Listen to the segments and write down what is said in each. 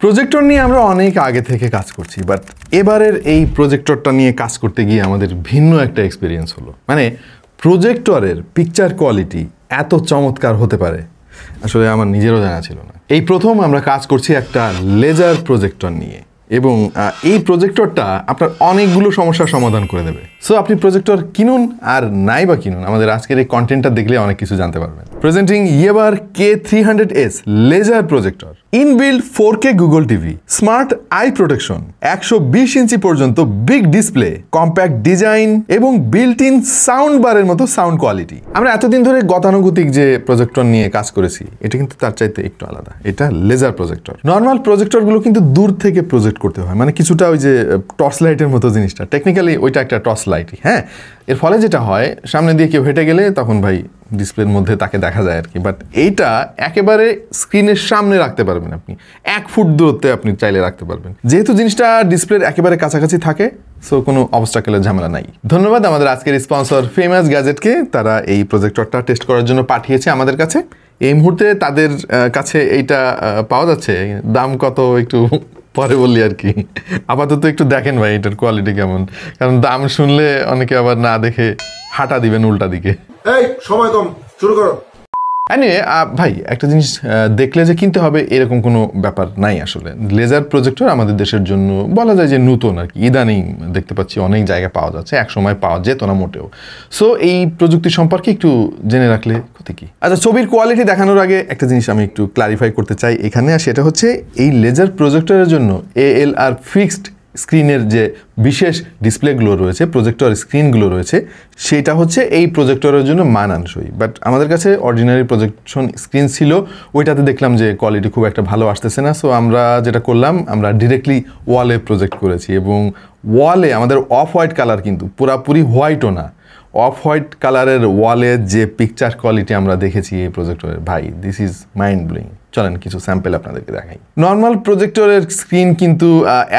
Projector নিয়ে আমরা অনেক আগে থেকে কাজ করছি, বাট এবারের এই প্রজেক্টরটা নিয়ে কাজ করতে গিয়ে আমাদের ভিন্ন একটা এক্সপিরিয়েন্স হলো। মানে প্রজেক্টরের পিকচার কোয়ালিটি এত চমৎকার হতে পারে আসলে আমার নিজেরও জানা ছিল না। এই প্রথম আমরা কাজ করছি একটা লেজার প্রজেক্টর নিয়ে, এবং এই প্রজেক্টরটা আপনার অনেকগুলো সমস্যার সমাধান করে দেবে। সো আপনি প্রজেক্টর কিনুন আর নাই বা কিনুন, আমাদের আজকের এই কন্টেন্টটা দেখলে অনেক কিছু জানতে পারবেন। Presenting Yaber K300S laser projector, inbuilt 4K Google TV, smart eye protection, 120 inch পর্যন্ত বিগ ডিসপ্লে, কম্প্যাক্ট ডিজাইন এবং বিল্ট ইন সাউন্ড বারের মতো সাউন্ড কোয়ালিটি। আমরা এতদিন ধরে গতানুগতিক যে প্রজেক্টর নিয়ে কাজ করেছি, এটা কিন্তু তার চাইতে একটু আলাদা। এটা লেজার প্রজেক্টর। নর্মাল প্রজেক্টরগুলো কিন্তু দূর থেকে প্রজেক্ট করতে হয়, মানে কিছুটা ওই যে টর্চ লাইটের মতো জিনিসটা, টেকনিক্যালি ওইটা একটা টর্চ লাইটই। হ্যাঁ, এর ফলে যেটা হয়, সামনে দিয়ে কেউ হেঁটে গেলে তখন ভাই ডিসপ্লের মধ্যে তাকে দেখা যায় আর কি। বাট এইটা একেবারে স্ক্রিনের সামনে রাখতে পারবেন আপনি, 1 ফুট দূরত্বে আপনি চাইলে রাখতে পারবেন। যেহেতু জিনিসটা ডিসপ্লের একেবারে কাছাকাছি থাকে, সো কোনো অবস্টাকেলের ঝামেলা নাই। ধন্যবাদ আমাদের আজকের স্পন্সর ফেমাস গ্যাজেটকে, তারা এই প্রজেক্টরটা টেস্ট করার জন্য পাঠিয়েছে আমাদের কাছে। এই মুহূর্তে তাদের কাছে এইটা পাওয়া যাচ্ছে, দাম কত একটু পরে বললি আর কি। আপাতত একটু দেখেন ভাই এটার কোয়ালিটি কেমন, কারণ দাম শুনলে অনেকে আবার না দেখে হাঁটা দিবেন উল্টা দিকে। এই সময় কম, শুরু করো। ভাই একটা জিনিস দেখলে যে কিনতে হবে এরকম কোনো ব্যাপার নাই আসলে। লেজার প্রজেক্টর আমাদের দেশের জন্য বলা যায় যে নতুন আর কি, ইদানিং দেখতে পাচ্ছি অনেক জায়গায় পাওয়া যাচ্ছে, এক সময় পাওয়া যেত না মোটেও। সো এই প্রযুক্তি সম্পর্কে একটু জেনে রাখলে ক্ষতি কি। আচ্ছা, ছবির কোয়ালিটি দেখানোর আগে একটা জিনিস আমি একটু ক্লারিফাই করতে চাই এখানে, আর সেটা হচ্ছে এই লেজার প্রজেক্টরের জন্য ALR ফিক্সড স্ক্রিনের যে বিশেষ ডিসপ্লেগুলো রয়েছে, প্রজেক্টর স্ক্রিনগুলো রয়েছে, সেটা হচ্ছে এই প্রজেক্টরের জন্য মানানসই। বাট আমাদের কাছে অর্ডিনারি প্রজেকশন স্ক্রিন ছিল, ওইটাতে দেখলাম যে কোয়ালিটি খুব একটা ভালো আসতেছে না। সো আমরা যেটা করলাম, আমরা ডিরেক্টলি ওয়ালে প্রজেক্ট করেছি, এবং ওয়ালে আমাদের অফ হোয়াইট কালার, কিন্তু পুরাপুরি হোয়াইটও না, অফ হোয়াইট কালারের ওয়ালে যে পিকচার কোয়ালিটি আমরা দেখেছি এই প্রজেক্টরের, ভাই দিস ইজ মাইন্ড ব্লোয়িং। চলেন কিছু স্যাম্পল আপনাদেরকে দেখাই। নর্মাল প্রজেক্টরের স্ক্রিন কিন্তু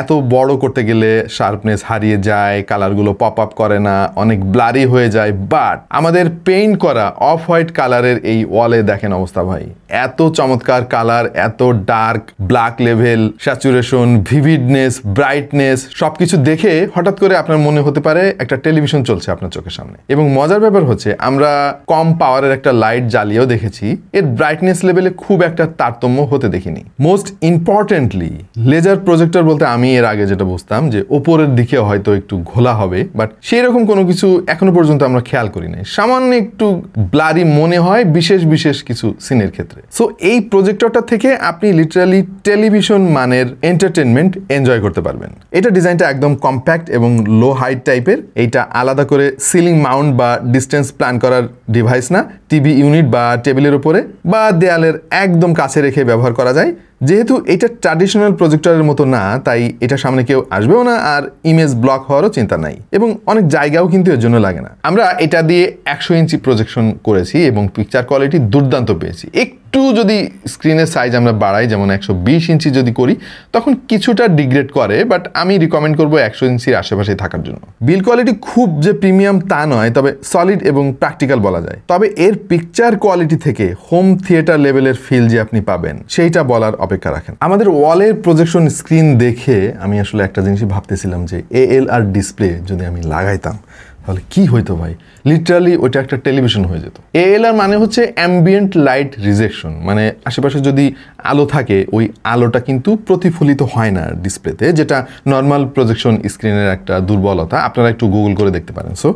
এত বড় করতে গেলে শার্পনেস হারিয়ে যায়, কালারগুলো পপ আপ করে না, অনেক ব্লারি হয়ে যায়। বাট আমাদের পেইন্ট করা অফ হোয়াইট কালারের এই ওয়ালে দেখেন অবস্থা ভাই, এত চমৎকার কালার, এত dark, black level, saturation, ভিভিডনেস, brightness, সবকিছু দেখে হঠাৎ করে আপনার মনে হতে পারে একটা টেলিভিশন চলছে আপনার চোখের সামনে। এবং মজার ব্যাপার হচ্ছে, আমরা কম পাওয়ারের একটা লাইট জ্বালিয়েও দেখেছি, এর ব্রাইটনেস লেভেলে খুব একটা তারতম্য হতে দেখিনি। মোস্ট ইম্পর্টেন্টলি, লেজার প্রজেক্টর বলতে আমি এর আগে যেটা বুঝতাম যে ওপরের দিকে হয়তো একটু ঘোলা হবে, বাট সেই রকম কোনো কিছু এখনো পর্যন্ত আমরা খেয়াল করি নাই। সামান্য একটু ব্লারি মনে হয় বিশেষ বিশেষ কিছু সিনের ক্ষেত্রে। সো এই প্রজেক্টরটা থেকে আপনি লিটারালি টেলিভিশন মানের এন্টারটেনমেন্ট এনজয় করতে পারবেন। এটা ডিজাইনটা একদম কম্প্যাক্ট এবং লো হাইট টাইপের। এইটা আলাদা করে সিলিং মাউন্ট বা ডিস্টেন্স প্ল্যান করার ডিভাইস না, টিভি ইউনিট বা টেবিলের উপরে বা দেয়ালের একদম কাছে রেখে ব্যবহার করা যায়। যেহেতু এটা ট্র্যাডিশনাল প্রজেক্টরের মতো না, তাই এটা সামনে কেউ আসবেও না, আর ইমেজ ব্লক হওয়ারও চিন্তা নাই, এবং অনেক জায়গাও কিন্তু এর জন্য লাগে না। আমরা এটা দিয়ে 100 ইঞ্চি প্রজেকশন করেছি এবং পিকচার কোয়ালিটি দুর্দান্ত পেয়েছি। একটু যদি স্ক্রিনের সাইজ আমরা বাড়াই, যেমন 120 ইঞ্চি যদি করি, তখন কিছুটা ডিগ্রেড করে, বাট আমি রিকমেন্ড করবো 100 ইঞ্চির আশেপাশে থাকার জন্য। বিল কোয়ালিটি খুব যে প্রিমিয়াম তা নয়, তবে সলিড এবং প্র্যাকটিক্যাল বলা যায়। তবে এর পিকচার কোয়ালিটি থেকে হোম থিয়েটার লেভেলের ফিল যে আপনি পাবেন, সেইটা বলার অপেক্ষা রাখেন। আমাদের ওয়ালের প্রজেকশন স্ক্রিন দেখে আমি আসলে একটা জিনিসই ভাবতেছিলাম যে ALR ডিসপ্লে যদি আমি লাগাইতাম তাহলে কি হইতো ভাই। লিটারালি ওইটা একটা টেলিভিশন হয়ে যেত। ALR মানে হচ্ছে অ্যাম্বিয়েন্ট লাইট রিজেকশন, মানে আশেপাশে যদি আলো থাকে ওই আলোটা কিন্তু প্রতিফলিত হয় না ডিসপ্লেতে, যেটা নর্মাল প্রজেকশন স্ক্রিনের একটা দুর্বলতা। আপনারা একটু গুগল করে দেখতে পারেন। সো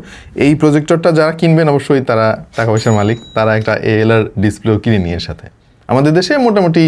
এই প্রজেক্টরটা যারা কিনবেন, অবশ্যই তারা টাকা পয়সার মালিক, তারা একটা ALR ডিসপ্লেও কিনে নিয়ে এর সাথে। আমাদের দেশে মোটামুটি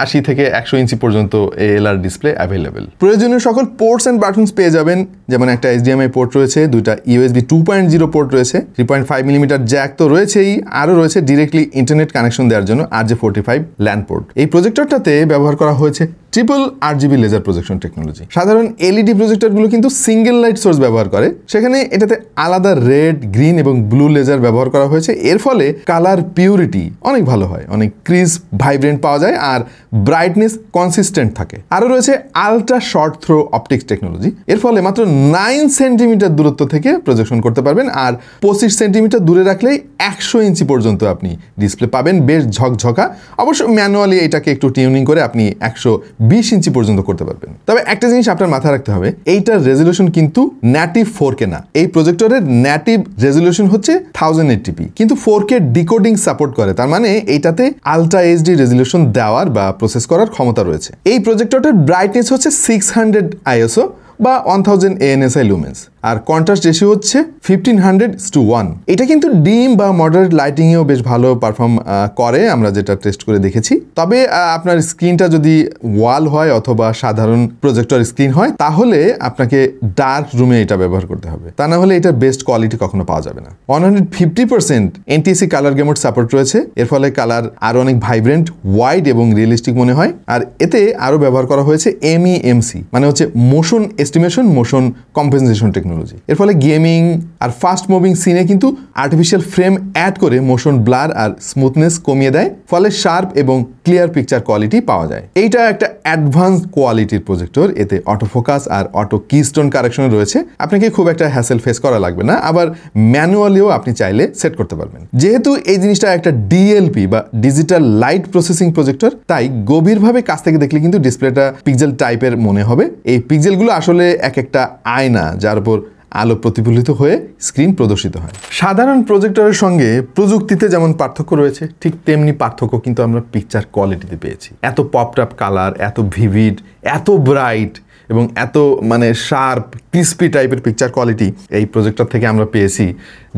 80 থেকে 100 ইঞ্চি পর্যন্ত ALR ডিসপ্লে অ্যাভেলেবেল। প্রয়োজনীয় সকল পোর্টস অ্যান্ড বাটনস পেয়ে যাবেন, যেমন একটা HDMI পোর্ট রয়েছে, 2টা USB 2.0 পোর্ট রয়েছে, 3.5 মিলিমিটার জ্যাক তো রয়েছেই, আরও রয়েছে ডিরেক্টলি ইন্টারনেট কানেকশন দেওয়ার জন্য RJ45 ল্যান্ড পোর্ট। এই প্রজেক্টরটাতে ব্যবহার করা হয়েছে triple RGB laser projection technology. সাধারণ LED প্রজেক্টরগুলো কিন্তু সিঙ্গেল লাইট সোর্স ব্যবহার করে, সেখানে এটাতে আলাদা রেড, গ্রিন এবং ব্লু লেজার ব্যবহার করা হয়েছে। এর ফলে কালার পিউরিটি অনেক ভালো হয়, অনেক ক্রিস্প, ভাইব্রেন্ট পাওয়া যায়, আর ব্রাইটনেস কনসিস্টেন্ট থাকে। আরও রয়েছে ultra short throw optics technology. এর ফলে মাত্র 9 সেন্টিমিটার দূরত্ব থেকে প্রজেকশন করতে পারবেন, আর 25 সেন্টিমিটার দূরে রাখলেই 100 ইঞ্চি পর্যন্ত আপনি ডিসপ্লে পাবেন, বেশ ঝকঝকা। অবশ্য ম্যানুয়ালি এটাকে একটু টিউনিং করে আপনি 120 20 ইঞ্চি পর্যন্ত করতে পারবেন। তবে একটা জিনিস আপনার মাথায় রাখতে হবে, এইটার রেজলিউশন কিন্তু ন্যাটিভ 4K না। এই প্রজেক্টরের ন্যাটিভ রেজলিউশন হচ্ছে 1080p, কিন্তু 4K ডিকোডিং সাপোর্ট করে। তার মানে এইটাতে আলট্রা এইচডি রেজলিউশন দেওয়ার বা প্রসেস করার ক্ষমতা রয়েছে। এই প্রজেক্টরটার ব্রাইটনেস হচ্ছে 600 ISO বা 1000 ANSI লুমেন্স, আর কন্ট্রাস্ট রেশিও হচ্ছে 1500:1। এটা কিন্তু ডিম বা মডারেট লাইটিংয়েও বেশ ভালো পারফর্ম করে, আমরা যেটা টেস্ট করে দেখেছি। তবে আপনার স্ক্রিনটা যদি ওয়াল হয় অথবা সাধারণ প্রজেক্টর স্ক্রিন হয়, তাহলে আপনাকে ডার্ক রুমে এটা ব্যবহার করতে হবে, তা না হলে এটার বেস্ট কোয়ালিটি কখনো পাওয়া যাবে না। 150% NTSC কালার গেমোড সাপোর্ট রয়েছে, এর ফলে কালার আরো অনেক ভাইব্রেন্ট, ওয়াইড এবং রিয়েলিস্টিক মনে হয়। আর এতে আরো ব্যবহার করা হয়েছে MEMC, মানে হচ্ছে motion estimation, motion compensation technology. এর ফলে গেমিং আর ফাস্ট মুভিং সিনে কিন্তু আর্টিফিশিয়াল ফ্রেম অ্যাড করে মোশন ব্লার আর স্মুথনেস কমিয়ে দেয়, ফলে শার্প এবং ক্লিয়ার পিকচার কোয়ালিটি পাওয়া যায়। এইটা একটা অ্যাডভান্স কোয়ালিটির প্রজেক্টর, এতে অটো ফোকাস আর অটো কিস্টোন কারেকশন রয়েছে। আপনাকে খুব একটা হ্যাসেল ফেস করা লাগবে না, আবার ম্যানুয়ালিও আপনি চাইলে সেট করতে পারবেন। যেহেতু এই জিনিসটা একটা DLP বা ডিজিটাল লাইট প্রসেসিং প্রজেক্টর, তাই গভীরভাবে কাছ থেকে দেখলে কিন্তু ডিসপ্লেটা পিক্সেল টাইপের মনে হবে। এই পিক্সেলগুলো আসলে এক একটা আয়না, যার উপর আলো প্রতিফলিত হয়ে স্ক্রিন প্রদর্শিত হয়। সাধারণ প্রজেক্টরের সঙ্গে প্রযুক্তিতে যেমন পার্থক্য রয়েছে, ঠিক তেমনি পার্থক্য কিন্তু আমরা পিকচার কোয়ালিটিতে পেয়েছি। এত পপড আপ কালার, এত ভিভিড, এত ব্রাইট এবং এত মানে শার্প ক্রিস্পি টাইপের পিকচার কোয়ালিটি এই প্রজেক্টর থেকে আমরা পেয়েছি,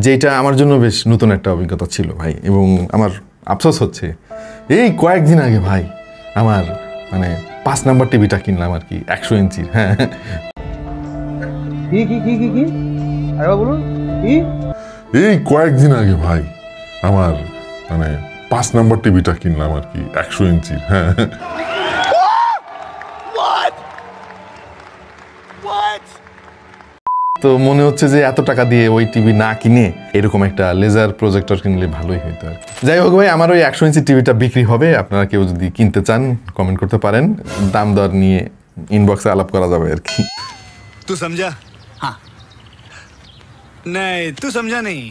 যেটা আমার জন্য বেশ নতুন একটা অভিজ্ঞতা ছিল ভাই। এবং আমার আফসোস হচ্ছে, এই কয়েকদিন আগে ভাই আমার মানে 5 নাম্বার টিভিটা কিনলাম আর কি, 100 ইঞ্চির। হ্যাঁ, এই কয়েকদিন আগে ভাই আমার মানে 5 নাম্বার টিভিটা কিনলাম আর কি, 100 ইঞ্চির। হ্যাঁ, তো মনে হচ্ছে যে এত টাকা দিয়ে ওই টিভি না কিনে এরকম একটা লেজার প্রজেক্টর কিনলে ভালোই হতো আর কি। যাই হোক ভাই, আমার ওই 100 ইঞ্চি টিভিটা বিক্রি হবে, আপনারা কেউ যদি কিনতে চান কমেন্ট করতে পারেন, দাম দর নিয়ে ইনবক্সে আলাপ করা যাবে আর কি। तू समझा? हाँ नहीं तू समझा नहीं।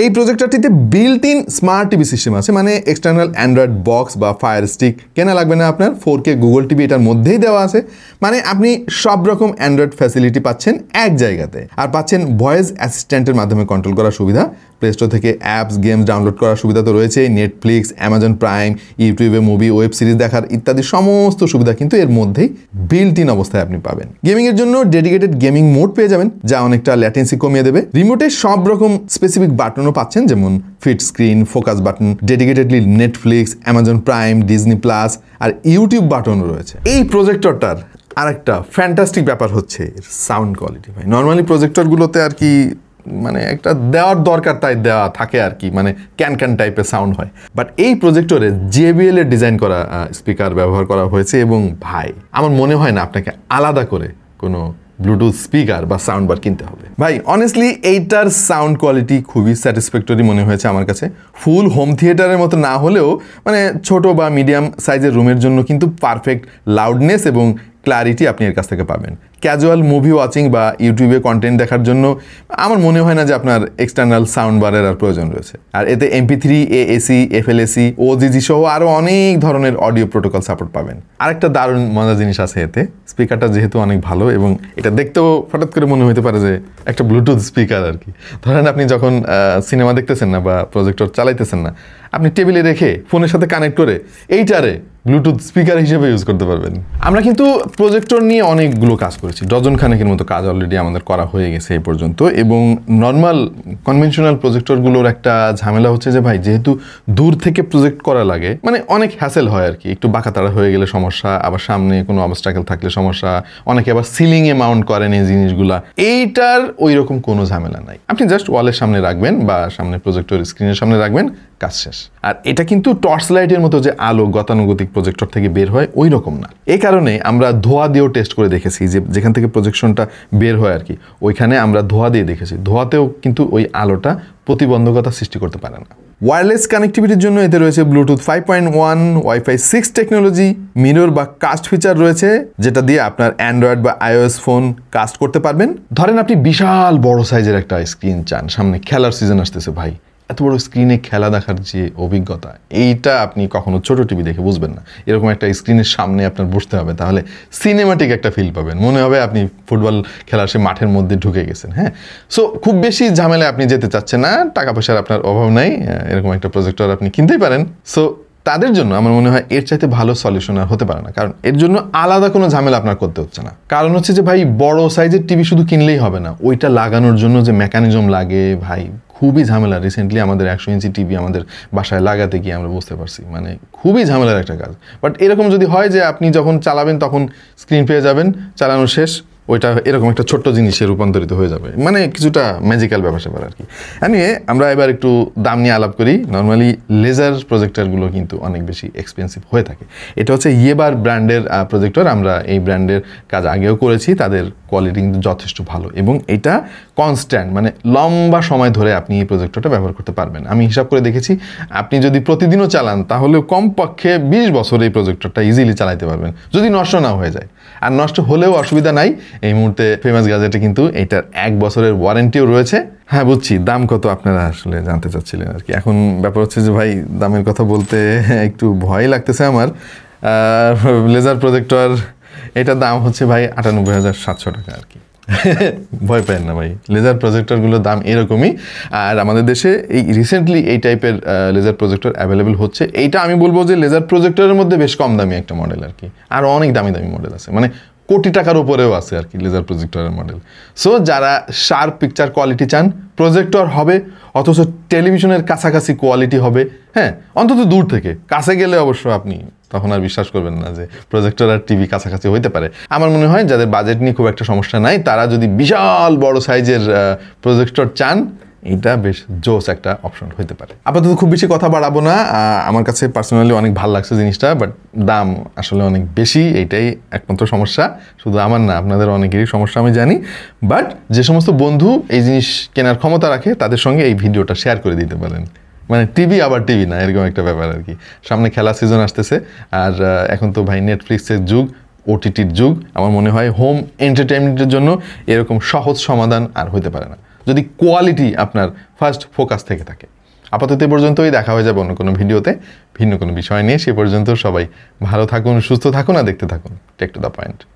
এই প্রজেক্টরটিতে built in smart TV system আছে, মানে এক্সটার্নাল অ্যান্ড্রয়েড বক্স বা ফায়ার স্টিক কেনা লাগবে না আপনার। 4K গুগল টিভি এটার মধ্যেই দেওয়া আছে, মানে আপনি সব রকম অ্যান্ড্রয়েড ফ্যাসিলিটি পাচ্ছেন এক জায়গাতে। আর পাচ্ছেন ভয়েস অ্যাসিস্ট্যান্টের মাধ্যমে কন্ট্রোল করার সুবিধা, প্লে স্টোর থেকে অ্যাপস গেমস ডাউনলোড করার সুবিধা তো রয়েছে, নেটফ্লিক্স, অ্যামাজন প্রাইম, ইউটিউবে মুভি, ওয়েব সিরিজ দেখার ইত্যাদি সমস্ত সুবিধা কিন্তু এর মধ্যেই বিল্ট ইন অবস্থায় আপনি পাবেন। গেমিংয়ের জন্য ডেডিকেটেড গেমিং মোড পেয়ে যাবেন, যা অনেকটা ল্যাটেন্সি কমিয়ে দেবে। রিমোটে সব রকম স্পেসিফিক বাটনও পাচ্ছেন, যেমন fit screen, focus button, dedicatedly Netflix, Amazon Prime, Disney plus আর ইউটিউব বাটনও রয়েছে। এই প্রজেক্টরটার আরেকটা ফ্যান্টাস্টিক ব্যাপার হচ্ছে এর সাউন্ড কোয়ালিটি ভাই। নর্মালি প্রজেক্টরগুলোতে আর কি মানে একটা দেওয়ার দরকার তাই দেওয়া থাকে আর কি, মানে ক্যান টাইপের সাউন্ড হয়, বাট এই প্রজেক্টরে JBL এর ডিজাইন করা স্পিকার ব্যবহার করা হয়েছে। এবং ভাই আমার মনে হয় না আপনাকে আলাদা করে কোনো ব্লুটুথ স্পিকার বা সাউন্ড বার কিনতে হবে ভাই। অনেস্টলি এইটার সাউন্ড কোয়ালিটি খুবই স্যাটিসফ্যাক্টরি মনে হয়েছে আমার কাছে। ফুল হোম থিয়েটারের মতো না হলেও মানে ছোট বা মিডিয়াম সাইজের রুমের জন্য কিন্তু পারফেক্ট লাউডনেস এবং ক্লারিটি আপনি এর কাছ থেকে পাবেন। ক্যাজুয়াল মুভি ওয়াচিং বা ইউটিউবে কন্টেন্ট দেখার জন্য আমার মনে হয় না যে আপনার এক্সটার্নাল সাউন্ড বারের আর প্রয়োজন রয়েছে। আর এতে MP3, AAC, FLAC, OGG সহ আরও অনেক ধরনের অডিও প্রোটোকল সাপোর্ট পাবেন। আরেকটা দারুণ মজার জিনিস আছে এতে, স্পিকারটা যেহেতু অনেক ভালো এবং এটা দেখতেও হঠাৎ করে মনে হতে পারে যে একটা ব্লুটুথ স্পিকার আর কি। ধরেন আপনি যখন সিনেমা দেখতেছেন না বা প্রজেক্টর চালাইতেছেন না, আপনি টেবিলে রেখে ফোনের সাথে কানেক্ট করে এইটারে ব্লুটুথ স্পিকার হিসেবে ইউজ করতে পারবেন। আমরা কিন্তু প্রজেক্টর নিয়ে অনেকগুলো কাজ করেছি, ডজন খানেকের মতো কাজ অলরেডি আমাদের করা হয়ে গেছে এই পর্যন্ত। এবং নর্মাল কনভেনশনাল প্রজেক্টরগুলোর একটা ঝামেলা হচ্ছে যে ভাই, যেহেতু দূর থেকে প্রজেক্ট করা লাগে, মানে অনেক হ্যাসেল হয় আর কি। একটু বাঁকাতাড়া হয়ে গেলে সমস্যা, আবার সামনে কোনো অবস্ট্রাকল থাকলে সমস্যা, অনেকে আবার সিলিংয়ে মাউন্ট করেন এই জিনিসগুলা। এইটার ওই রকম কোনো ঝামেলা নাই, আপনি জাস্ট ওয়ালের সামনে রাখবেন বা সামনে প্রজেক্টর স্ক্রিনের সামনে রাখবেন, কাজ শেষ। আর এটা কিন্তু টর্চ লাইটের মতো যে আলো গতানুগতিক প্রজেক্টর থেকে বের হয় ওই রকম না। এই কারণে আমরা ধোঁয়া দিয়েও টেস্ট করে দেখেছি, যে যেখান থেকে প্রজেকশনটা বের হয় আর কি, ওইখানে আমরা ধোঁয়া দিয়ে দেখেছি, ধোঁয়াতেও কিন্তু ওই আলোটা প্রতিবন্ধকতা সৃষ্টি করতে পারে না। ওয়্যারলেস কানেক্টিভিটির জন্য এতে রয়েছে ব্লুটুথ 5.1, Wi-Fi 6 টেকনোলজি, মিরর বা কাস্ট ফিচার রয়েছে, যেটা দিয়ে আপনার অ্যান্ড্রয়েড বা iOS ফোন কাস্ট করতে পারবেন। ধরেন আপনি বিশাল বড় সাইজের একটা স্ক্রিন চান, সামনে খেলার সিজন আসতেছে ভাই, এত বড় স্ক্রিনে খেলা দেখার যে অভিজ্ঞতা, এইটা আপনি কখনো ছোট টিভি দেখে বুঝবেন না। এরকম একটা স্ক্রিনের সামনে আপনার বসতে হবে, তাহলে সিনেমাটিক একটা ফিল পাবেন, মনে হবে আপনি ফুটবল খেলার সে মাঠের মধ্যে ঢুকে গেছেন। হ্যাঁ, সো খুব বেশি ঝামেলায় আপনি যেতে চাচ্ছেন না, টাকা পয়সার আপনার অভাব নাই, এরকম একটা প্রজেক্টর আপনি কিনতেই পারেন। সো তাদের জন্য আমার মনে হয় এর চাইতে ভালো সলিউশন আর হতে পারে না, কারণ এর জন্য আলাদা কোনো ঝামেলা আপনার করতে হচ্ছে না। কারণ হচ্ছে যে ভাই, বড় সাইজের টিভি শুধু কিনলেই হবে না, ওইটা লাগানোর জন্য যে মেকানিজম লাগে ভাই, খুবই ঝামেলা। রিসেন্টলি আমাদের 100 ইঞ্চি টিভি আমাদের বাসায় লাগাতে গিয়ে আমরা বুঝতে পারছি, মানে খুবই ঝামেলার একটা কাজ। বাট এরকম যদি হয় যে আপনি যখন চালাবেন তখন স্ক্রিন পেয়ে যাবেন, চালানো শেষ, ওইটা এরকম একটা ছোট্ট জিনিসে রূপান্তরিত হয়ে যাবে, মানে কিছুটা ম্যাজিক্যাল ব্যাপার স্যাপার আর কি। নিয়ে আমরা এবার একটু দাম নিয়ে আলাপ করি। নর্মালি লেজার প্রজেক্টরগুলো কিন্তু অনেক বেশি এক্সপেন্সিভ হয়ে থাকে। এটা হচ্ছে ইয়েবার ব্র্যান্ডের প্রজেক্টর। আমরা এই ব্র্যান্ডের কাজ আগেও করেছি, তাদের কোয়ালিটি কিন্তু যথেষ্ট ভালো এবং এটা কনস্ট্যান্ট, মানে লম্বা সময় ধরে আপনি এই প্রজেক্টরটা ব্যবহার করতে পারবেন। আমি হিসাব করে দেখেছি, আপনি যদি প্রতিদিনও চালান তাহলেও কমপক্ষে 20 বছর এই প্রজেক্টরটা ইজিলি চালাতে পারবেন, যদি নষ্ট না হয়ে যায়। আর নষ্ট হলেও অসুবিধা নাই, এই মুহূর্তে ফেমাস গ্যাজেটে কিন্তু এটার 1 বছরের ওয়ারেন্টিও রয়েছে। হ্যাঁ বুঝছি, দাম কত আপনারা আসলে জানতে চাচ্ছিলেন আর কি। এখন ব্যাপার হচ্ছে যে ভাই, দামের কথা বলতে একটু ভয় লাগতেছে আমার। লেজার প্রজেক্টর এটার দাম হচ্ছে ভাই 98,700 টাকা আর কি। ভয় পেন না ভাই, লেজার প্রজেক্টরগুলোর দাম এরকমই। আর আমাদের দেশে এই রিসেন্টলি এই টাইপের লেজার প্রজেক্টর অ্যাভেলেবেল হচ্ছে। এইটা আমি বলবো যে লেজার প্রজেক্টরের মধ্যে বেশ কম দামি একটা মডেল আর কি, আর অনেক দামি দামি মডেল আছে, মানে কোটি টাকার উপরেও আছে আর কি লেজার প্রজেক্টরের মডেল। সো যারা শার্প পিকচার কোয়ালিটি চান, প্রজেক্টর হবে অথচ টেলিভিশনের কাছাকাছি কোয়ালিটি হবে, হ্যাঁ অন্তত দূর থেকে, কাছে গেলে অবশ্য আপনি তখন আর বিশ্বাস করবেন না যে প্রজেক্টর আর টিভি কাছাকাছি হইতে পারে। আমার মনে হয় যাদের বাজেট নিয়ে খুব একটা সমস্যা নাই, তারা যদি বিশাল বড় সাইজের প্রজেক্টর চান, এটা বেশ জোস একটা অপশন হতে পারে। আপাতত খুব বেশি কথা বাড়াবো না, আমার কাছে পার্সোনালি অনেক ভালো লাগছে জিনিসটা, বাট দাম আসলে অনেক বেশি, এইটাই একমাত্র সমস্যা। শুধু আমার না, আপনাদের অনেকেরই সমস্যা আমি জানি। বাট যে সমস্ত বন্ধু এই জিনিস কেনার ক্ষমতা রাখে, তাদের সঙ্গে এই ভিডিওটা শেয়ার করে দিতে পারেন। মানে টিভি আবার টিভি না, এরকম একটা ব্যাপার আর কি। সামনে খেলা সিজন আসতেছে, আর এখন তো ভাই নেটফ্লিক্সের যুগ, ওটিটির যুগ। আমার মনে হয় হোম এন্টারটেনমেন্টের জন্য এরকম সহজ সমাধান আর হইতে পারে না, যদি কোয়ালিটি আপনার ফার্স্ট ফোকাস থেকে থাকে। আপাতত এ পর্যন্তই, দেখা হয়ে যাবে অন্য কোনো ভিডিওতে ভিন্ন কোনো বিষয় নিয়ে। সে পর্যন্ত সবাই ভালো থাকুন, সুস্থ থাকুন আর দেখতে থাকুন টেক টু দ্য পয়েন্ট।